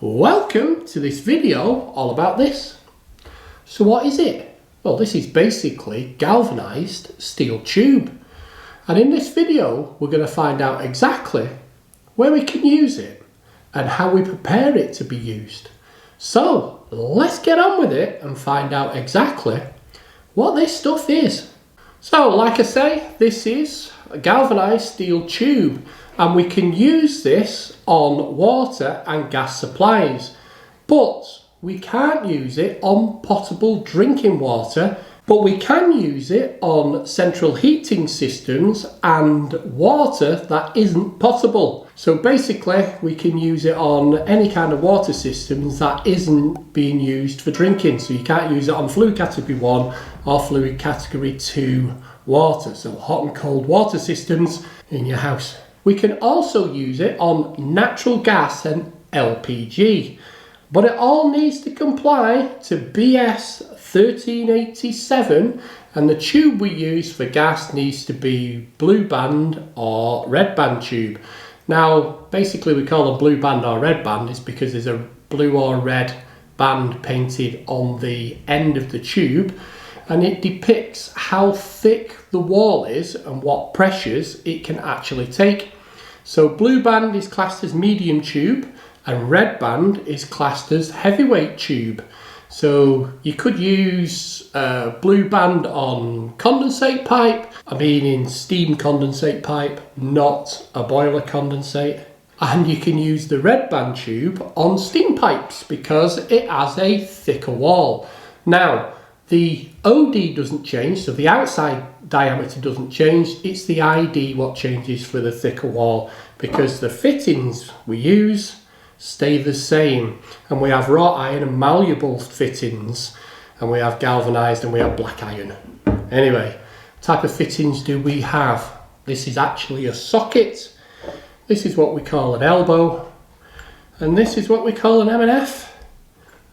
Welcome to this video all about this. So what is it? Well, this is basically galvanized steel tube. And in this video, we're going to find out exactly where we can use it and how we prepare it to be used. So let's get on with it and find out exactly what this stuff is. So like I say, this is a galvanized steel tube, and we can use this on water and gas supplies, but we can't use it on potable drinking water, but we can use it on central heating systems and water that isn't potable. So basically we can use it on any kind of water systems that isn't being used for drinking. So you can't use it on fluid category 1 or fluid category 2 water, so hot and cold water systems in your house. We can also use it on natural gas and LPG, but it all needs to comply to BS 1387, and the tube we use for gas needs to be blue band or red band tube. Now basically we call them blue band or red band is because there's a blue or red band painted on the end of the tube, and it depicts how thick the wall is and what pressures it can actually take. So blue band is classed as medium tube and red band is classed as heavyweight tube. So you could use blue band on condensate pipe, in steam condensate pipe, not a boiler condensate. And you can use the red band tube on steam pipes because it has a thicker wall. Now, the OD doesn't change, so the outside diameter doesn't change, it's the ID what changes for the thicker wall, because the fittings we use stay the same. And we have wrought iron and malleable fittings, and we have galvanized and we have black iron. Anyway, what type of fittings do we have? This is actually a socket, this is what we call an elbow, and this is what we call an M&F,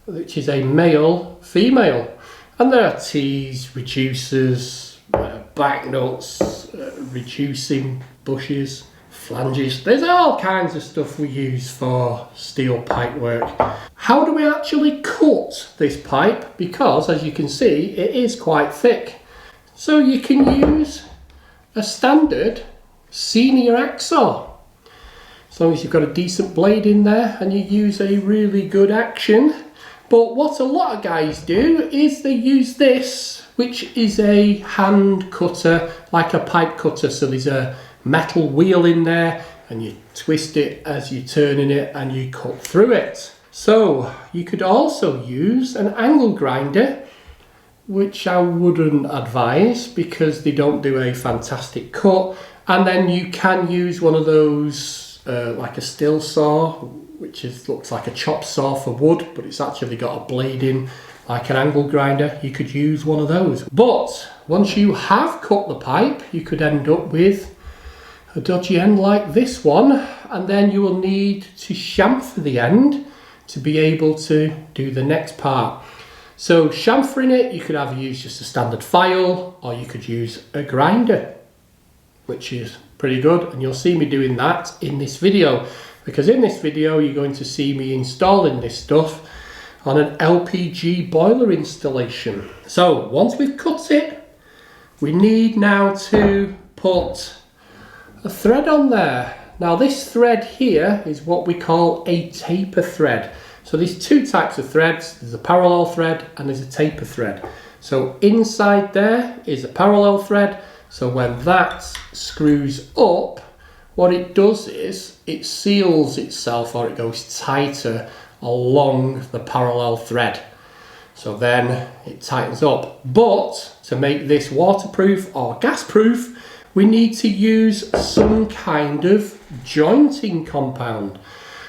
which is a male female. And there are T's, reducers, back nuts, reducing bushes, flanges. There's all kinds of stuff we use for steel pipe work. How do we actually cut this pipe? Because as you can see, it is quite thick. So you can use a standard senior hacksaw. As long as you've got a decent blade in there and you use a really good action. But what a lot of guys do is they use this, which is a hand cutter, like a pipe cutter. So there's a metal wheel in there and you twist it as you're turning it and you cut through it. So you could also use an angle grinder, which I wouldn't advise because they don't do a fantastic cut. And then you can use one of those like a still saw, which looks like a chop saw for wood, but it's actually got a blade in like an angle grinder. You could use one of those. But once you have cut the pipe, you could end up with a dodgy end like this one, and then you will need to chamfer the end to be able to do the next part. So chamfering it, you could either use just a standard file or you could use a grinder, which is pretty good, and you'll see me doing that in this video. Because in this video you're going to see me installing this stuff on an LPG boiler installation. So once we've cut it, we need now to put a thread on there. Now this thread here is what we call a taper thread. So there's two types of threads, there's a parallel thread and there's a taper thread. So inside there is a parallel thread, so when that screws up, what it does is it seals itself, or it goes tighter along the parallel thread. So then it tightens up. But to make this waterproof or gas proof, we need to use some kind of jointing compound.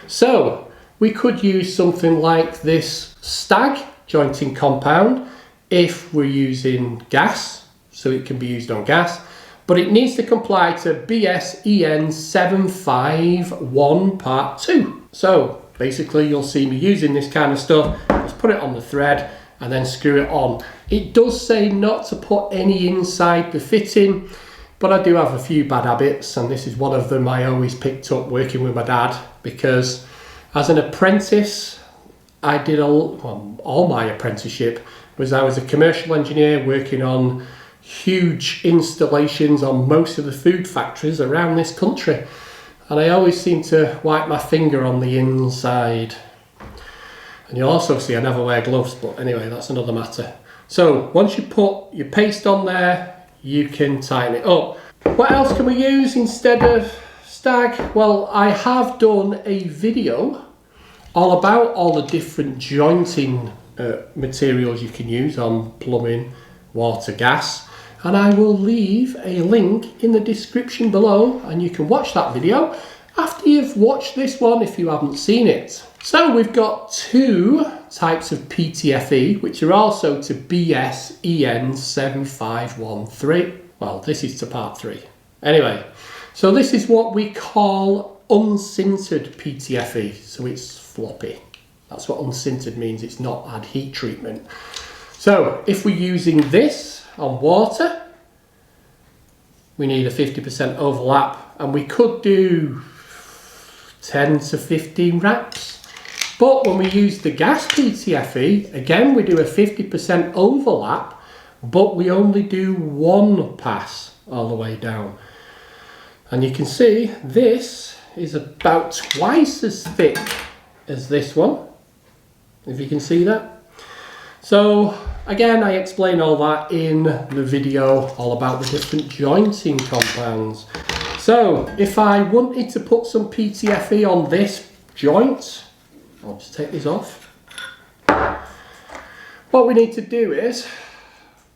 So we could use something like this stag jointing compound if we're using gas, so it can be used on gas. But it needs to comply to BS EN 751 Part 2. So basically you'll see me using this kind of stuff. Just put it on the thread and then screw it on. It does say not to put any inside the fitting, but I do have a few bad habits, and this is one of them I always picked up working with my dad, because As an apprentice, I did all my apprenticeship I was a commercial engineer working on huge installations on most of the food factories around this country, and I always seem to wipe my finger on the inside. And you'll also see I never wear gloves, but anyway, that's another matter. So once you put your paste on there, you can tighten it up. What else can we use instead of stag? Well, I have done a video all about all the different jointing materials you can use on plumbing, water, gas, and I will leave a link in the description below, and you can watch that video after you've watched this one if you haven't seen it. So we've got two types of PTFE, which are also to BS EN 7513. Well, this is to part 3. Anyway, so this is what we call unsintered PTFE, so it's floppy. That's what unsintered means, it's not had heat treatment. So if we're using this on water, we need a 50% overlap, and we could do 10 to 15 wraps. But when we use the gas PTFE, again we do a 50% overlap, but we only do 1 pass all the way down. And you can see this is about twice as thick as this one, if you can see that. So again, I explain all that in the video all about the different jointing compounds. So if I wanted to put some PTFE on this joint, I'll just take this off. What we need to do is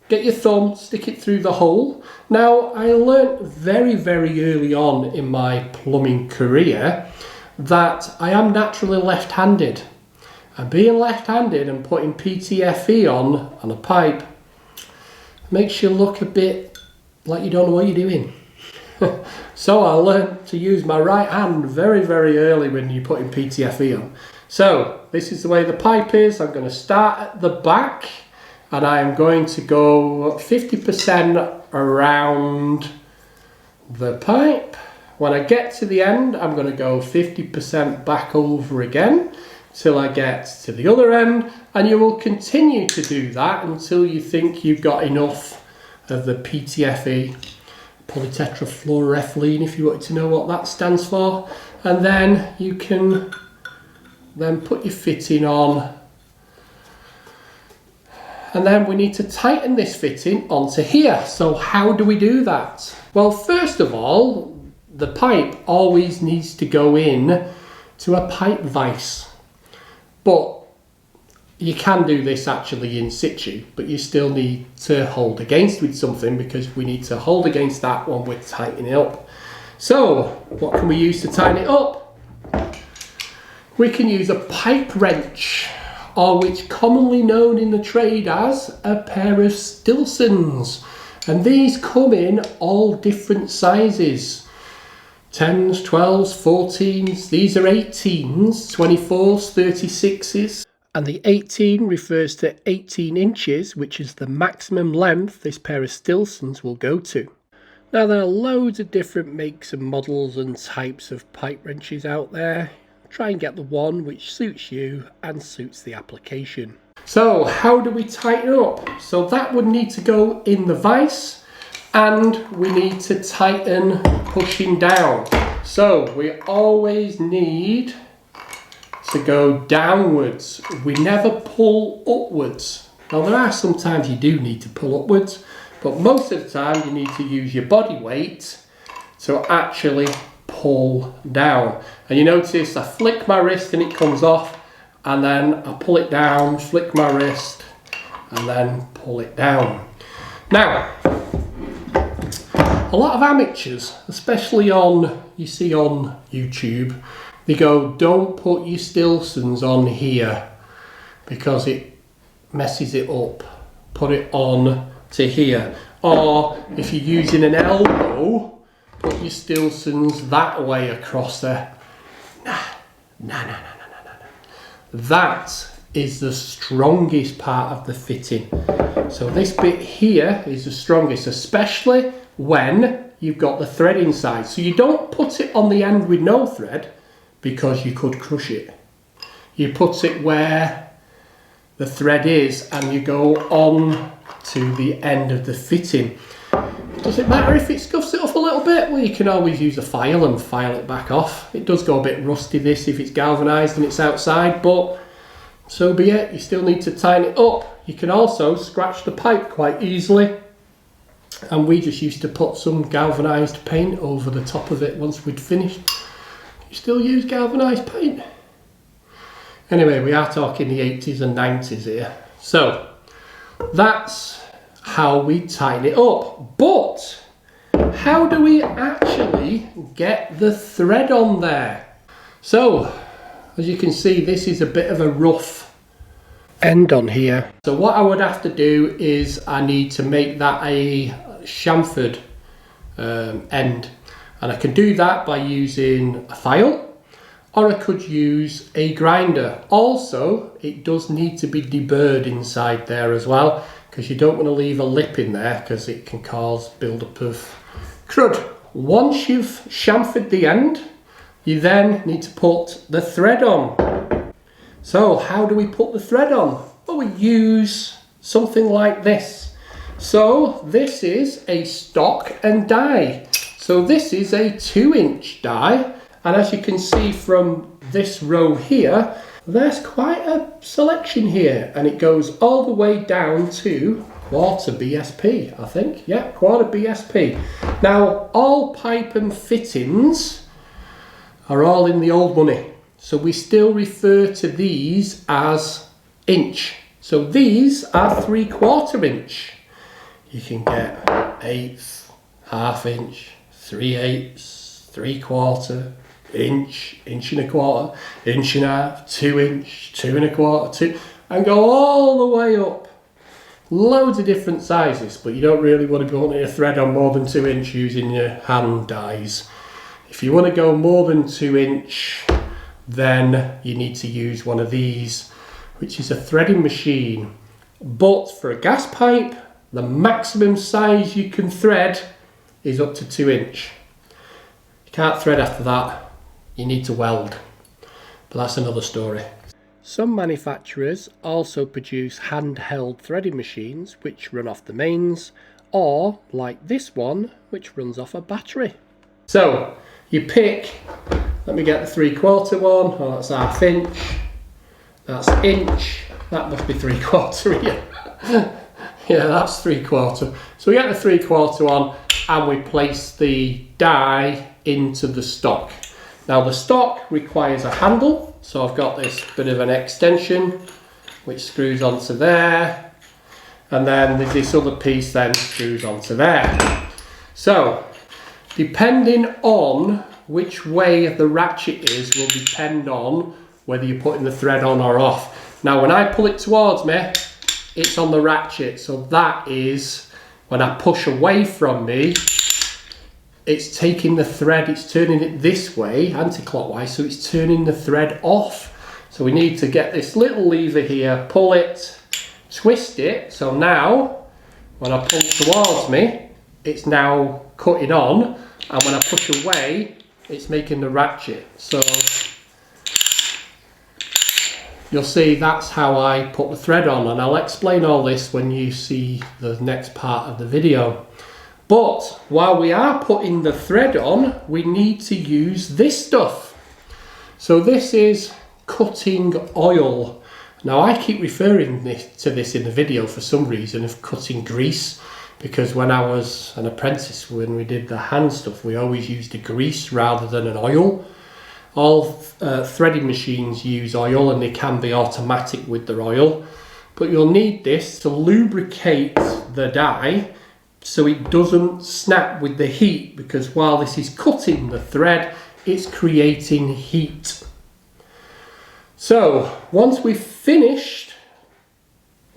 get your thumb, stick it through the hole. Now, I learnt very, very early on in my plumbing career that I am naturally left-handed. And being left-handed and putting PTFE on a pipe makes you look a bit like you don't know what you're doing. So I learned to use my right hand very, very early when you're putting PTFE on. So this is the way the pipe is. I'm going to start at the back, and I am going to go 50% around the pipe. When I get to the end, I'm going to go 50% back over again till I get to the other end, and you will continue to do that until you think you've got enough of the PTFE, polytetrafluoroethylene, if you wanted to know what that stands for, and then you can then put your fitting on. And then we need to tighten this fitting onto here. So how do we do that? Well, first of all, the pipe always needs to go in to a pipe vise. But you can do this actually in situ, but you still need to hold against with something, because we need to hold against that when we're tightening it up. So what can we use to tighten it up? We can use a pipe wrench, or which commonly known in the trade as a pair of Stilsons. And these come in all different sizes. 10s, 12s, 14s, these are 18s, 24s, 36s. And the 18 refers to 18 inches, which is the maximum length this pair of Stilsons will go to. Now there are loads of different makes and models and types of pipe wrenches out there. Try and get the one which suits you and suits the application. So how do we tighten up? So that would need to go in the vise, and we need to tighten pushing down. So we always need to go downwards. We never pull upwards. Now there are some times you do need to pull upwards, but most of the time you need to use your body weight to actually pull down. And you notice I flick my wrist and it comes off, and then I pull it down, flick my wrist, and then pull it down. Now, a lot of amateurs, especially you see on YouTube, they go, don't put your Stilsons on here because it messes it up. Put it on to here. Or if you're using an elbow, put your Stilsons that way across there. No. That is the strongest part of the fitting. So this bit here is the strongest, especially when you've got the thread inside. So you don't put it on the end with no thread, because you could crush it. you put it where the thread is and you go on to the end of the fitting. Does it matter if it scuffs it off a little bit? Well, you can always use a file and file it back off. It does go a bit rusty, this, if it's galvanized and it's outside, but so be it. You still need to tighten it up. You can also scratch the pipe quite easily, and we just used to put some galvanized paint over the top of it once we'd finished. You still use galvanized paint? Anyway, we are talking the 80s and 90s here. So that's how we tighten it up. But how do we actually get the thread on there? So as you can see, this is a bit of a rough end on here. So what I would have to do is I need to make that a chamfered end, and I can do that by using a file, or I could use a grinder. Also, it does need to be deburred inside there as well, because you don't want to leave a lip in there because it can cause build-up of crud. Once you've chamfered the end, you then need to put the thread on. So how do we put the thread on? Well, we use something like this. So this is a stock and die. So this is a 2-inch die. And as you can see from this row here, there's quite a selection here, and it goes all the way down to quarter BSP, I think. Yeah, quarter BSP. Now, all pipe and fittings are all in the old money. So we still refer to these as inch. So these are 3/4 inch. You can get 1/8, 1/2 inch, 3/8, 3/4, inch, 1.25 inch, 1.5 inch, 2 inch, 2 1/4, 2, and go all the way up. Loads of different sizes, but you don't really want to go on a thread on more than 2 inch using your hand dies. If you want to go more than 2 inch, then you need to use one of these, which is a threading machine. But for a gas pipe, the maximum size you can thread is up to 2 inch. You can't thread after that. You need to weld, but that's another story. Some manufacturers also produce handheld threading machines which run off the mains, or like this one, which runs off a battery. So you pick, let me get the 3/4 one. Oh, that's 1/2 inch, that's inch, that must be 3/4 here. Yeah, that's 3/4. So we get the 3/4 one and we place the die into the stock. Now the stock requires a handle, so I've got this bit of an extension which screws onto there, and then there's this other piece then screws onto there. So depending on which way the ratchet is will depend on whether you're putting the thread on or off. Now when I pull it towards me, it's on the ratchet, so that is when I push away from me, it's taking the thread, it's turning it this way, anti-clockwise, so it's turning the thread off. So we need to get this little lever here, pull it, twist it, so now when I pull towards me, it's now cutting on, and when I push away, it's making the ratchet. So you'll see that's how I put the thread on, and I'll explain all this when you see the next part of the video. But while we are putting the thread on, we need to use this stuff. So this is cutting oil. Now I keep referring to this in the video for some reason of cutting grease, because when I was an apprentice, when we did the hand stuff, we always used a grease rather than an oil. All threading machines use oil, and they can be automatic with their oil, but you'll need this to lubricate the die so it doesn't snap with the heat, because while this is cutting the thread, it's creating heat. So once we've finished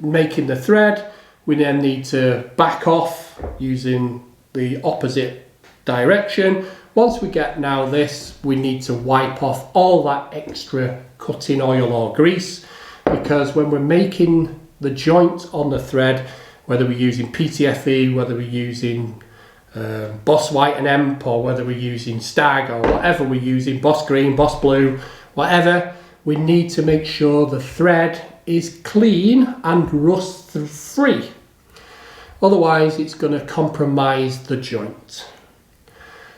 making the thread, we then need to back off using the opposite direction. Once we get now this, we need to wipe off all that extra cutting oil or grease, because when we're making the joint on the thread, whether we're using PTFE, whether we're using Boss White and Emp, or whether we're using Stag, or whatever we're using, Boss Green, Boss Blue, whatever, we need to make sure the thread is clean and rust free. Otherwise it's going to compromise the joint.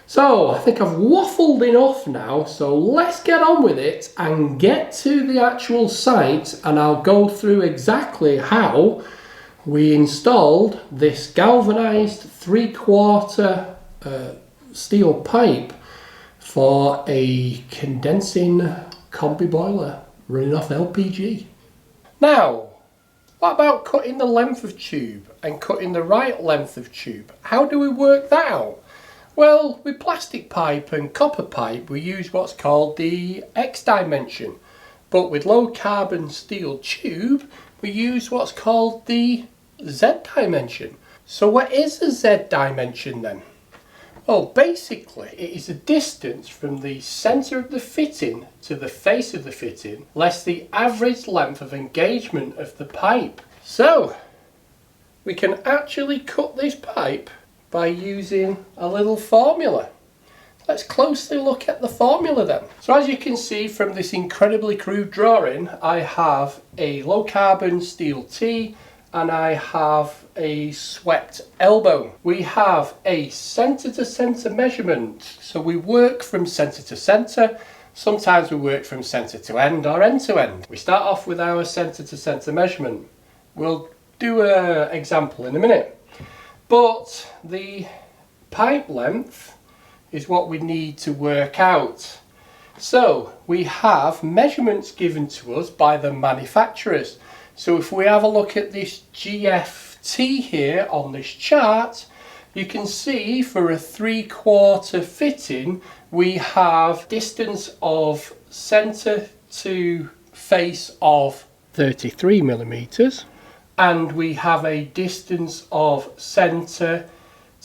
So I think I've waffled enough now, so let's get on with it and get to the actual site, and I'll go through exactly how we installed this galvanized 3/4 steel pipe for a condensing combi boiler running off LPG. Now, what about cutting the length of tube and cutting the right length of tube? How do we work that out? Well, with plastic pipe and copper pipe we use what's called the X dimension, but with low carbon steel tube we use what's called the Z dimension. So what is the Z dimension then? Well, basically it is the distance from the centre of the fitting to the face of the fitting less the average length of engagement of the pipe. So we can actually cut this pipe by using a little formula. Let's closely look at the formula then. So as you can see from this incredibly crude drawing, I have a low carbon steel T and I have a swept elbow. We have a centre to centre measurement, so we work from centre to centre. Sometimes we work from centre to end or end to end. We start off with our centre to centre measurement. We'll do an example in a minute. But the pipe length is what we need to work out. So we have measurements given to us by the manufacturers. So if we have a look at this GFT here on this chart, you can see for a 3/4 fitting we have distance of centre to face of 33 millimeters. And we have a distance of centre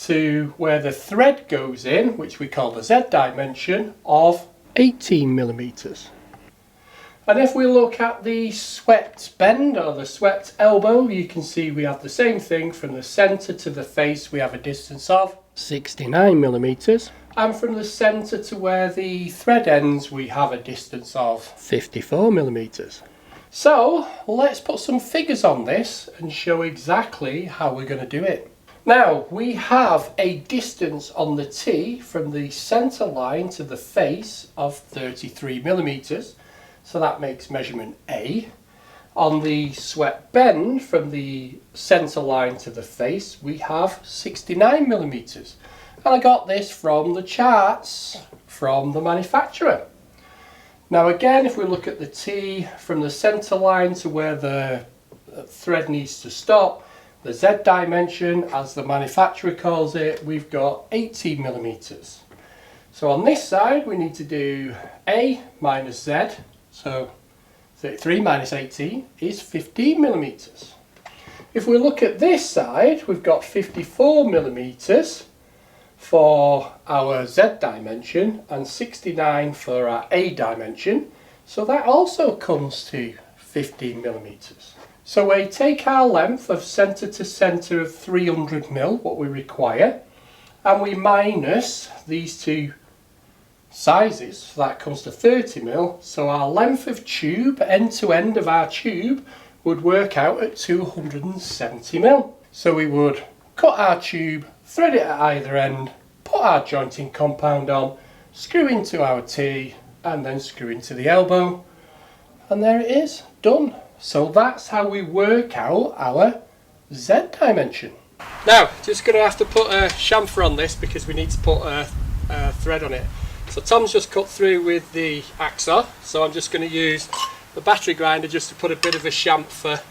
to where the thread goes in, which we call the Z dimension, of 18 millimeters. And if we look at the swept bend or the swept elbow, you can see we have the same thing. From the centre to the face we have a distance of 69 millimeters, and from the centre to where the thread ends we have a distance of 54 millimeters. So let's put some figures on this and show exactly how we're going to do it. Now we have a distance on the T from the centre line to the face of 33 millimeters, so that makes measurement A. On the swept bend from the centre line to the face we have 69 millimeters, and I got this from the charts from the manufacturer. Now again, if we look at the T from the centre line to where the thread needs to stop, the Z dimension, as the manufacturer calls it, we've got 18 millimeters. So on this side we need to do A minus Z, so 33 minus 18 is 15 millimeters. If we look at this side, we've got 54 millimeters for our Z dimension and 69 for our A dimension, so that also comes to 15 millimeters. So we take our length of centre to centre of 300 mm, what we require, and we minus these two sizes, so that comes to 30 mm, so our length of tube, end to end of our tube, would work out at 270 mm. So we would cut our tube, thread it at either end, put our jointing compound on, screw into our T, and then screw into the elbow, and there it is, done. So that's how we work out our Z dimension. Now, just going to have to put a chamfer on this because we need to put a thread on it. So Tom's just cut through with the hacksaw, so I'm just going to use the battery grinder just to put a bit of a chamfer,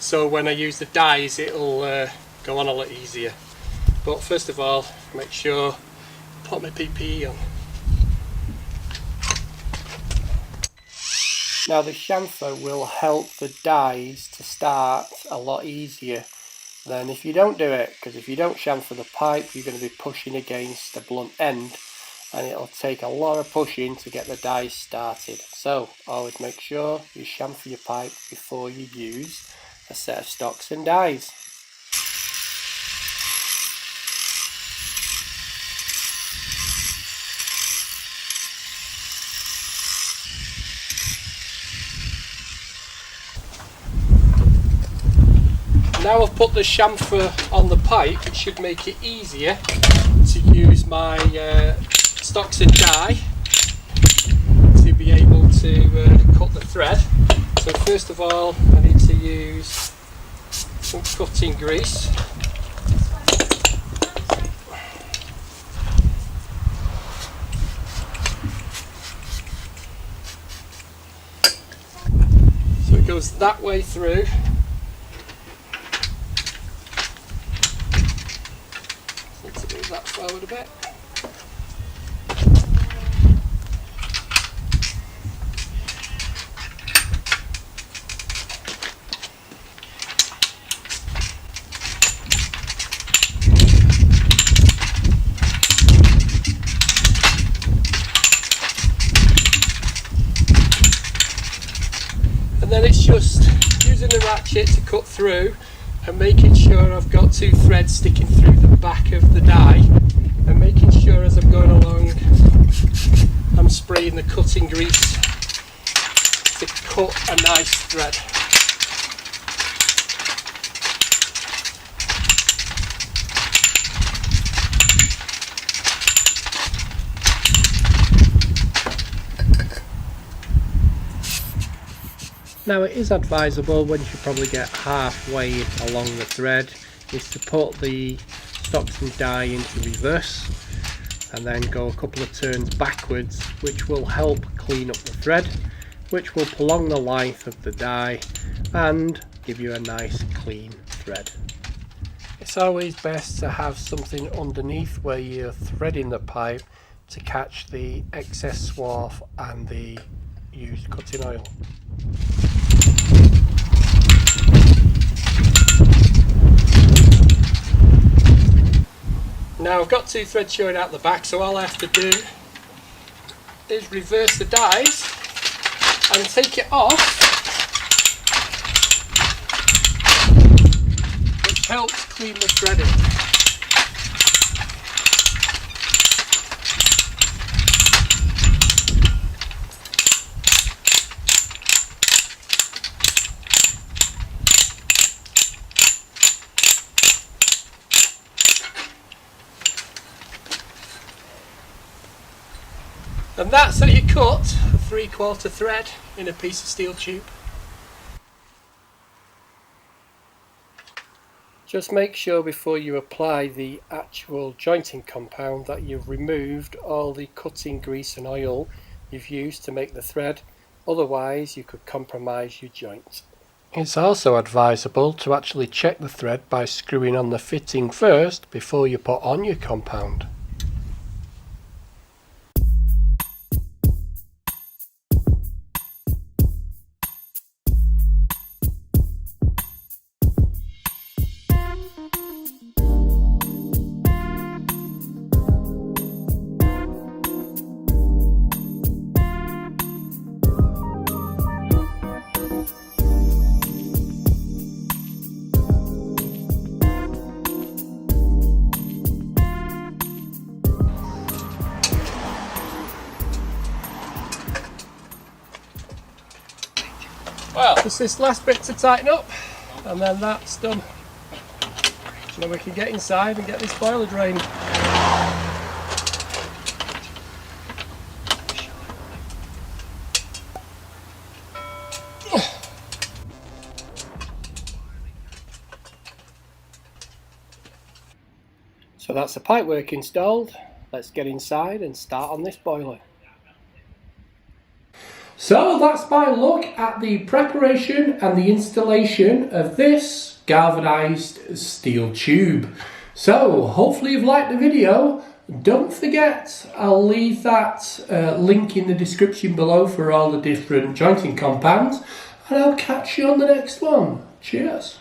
so when I use the dies it'll go on a lot easier. But first of all, make sure I put my PPE on. Now the chamfer will help the dies to start a lot easier than if you don't do it, because if you don't chamfer the pipe you're going to be pushing against the blunt end and it'll take a lot of pushing to get the dies started. So always make sure you chamfer your pipe before you use a set of stocks and dies. Now I've put the chamfer on the pipe, it should make it easier to use my stocks and die to be able to cut the thread. So first of all I need to use some cutting grease. So it goes that way through. Let's move that forward a bit. Then it's just using the ratchet to cut through and making sure I've got two threads sticking through the back of the die, and making sure as I'm going along I'm spraying the cutting grease to cut a nice thread. Now it is advisable, once you probably get halfway along the thread, is to put the stocks and die into reverse and then go a couple of turns backwards, which will help clean up the thread, which will prolong the life of the die and give you a nice clean thread. It's always best to have something underneath where you're threading the pipe to catch the excess swarf and the used cutting oil. Now I've got two threads showing out the back, so all I have to do is reverse the dies and take it off, which helps clean the threading. And that's how you cut a 3/4 thread in a piece of steel tube. Just make sure before you apply the actual jointing compound that you've removed all the cutting grease and oil you've used to make the thread, otherwise you could compromise your joint. It's also advisable to actually check the thread by screwing on the fitting first before you put on your compound. Well, just this last bit to tighten up, and then that's done. Then we can get inside and get this boiler drained. So that's the pipework installed. Let's get inside and start on this boiler. So that's my look at the preparation and the installation of this galvanized steel tube. So hopefully you've liked the video. Don't forget, I'll leave that link in the description below for all the different jointing compounds, and I'll catch you on the next one. Cheers.